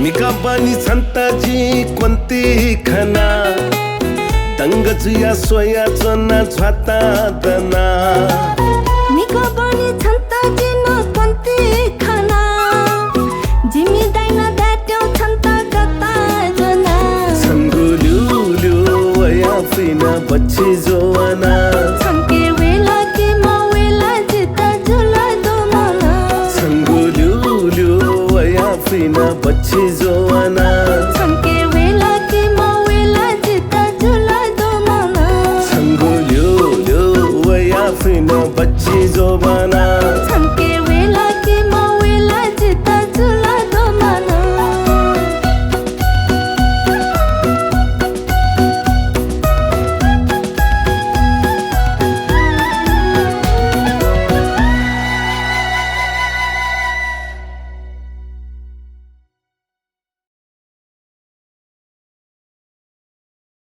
निका पानी संताजी कोणती खना दंगच या सोयाचं ना छाता दना निका पानी संताजी न कोणती खना जिमी दाइना दाट्यो छन्ता कता जना छंगु ल्यु ल्यु वया फिना बच्ची जोवाना छंके वेला के मावेला जिता झुला दो मना छंगु ल्यु ल्यु वया फिना बच्ची जोवाना छंके वेला के मावेला जिता झुला दो मना छंगु ल्यु ल्यु वया फिना बच्ची जोवाना